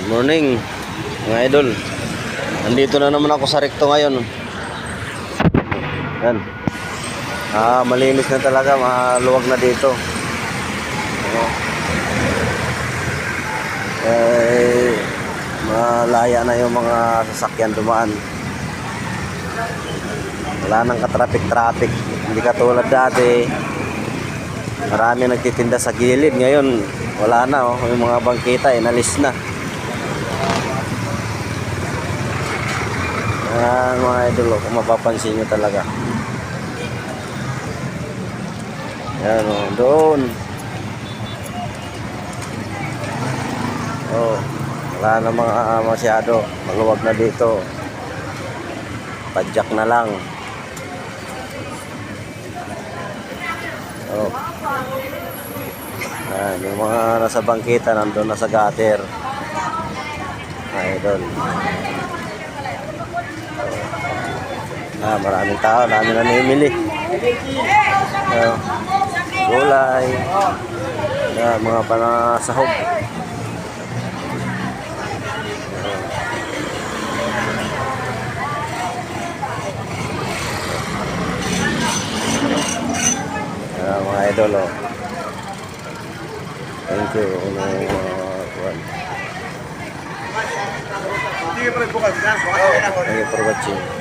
Morning mga idol. Nandito na naman ako sa Recto ngayon. Yan. Malinis na talaga, maluwag na dito. Malaya na yung mga sasakyan dumaan. Wala nang ka-traffic. Hindi katulad dati. Marami nagtitinda sa gilid. Ngayon wala na, yung mga bangkita inalis na. Yan mga idol, kung mapapansin nyo talaga. Yan doon. Wala na masyado. Maluwag na dito. Padjak na lang. Yan, yung mga nasa bangkita nandun na sa gutter. Mga idol. Maraming tao, dami na namimili. Gulay, mga panasahog. Mga idol, thank you. Thank you for watching.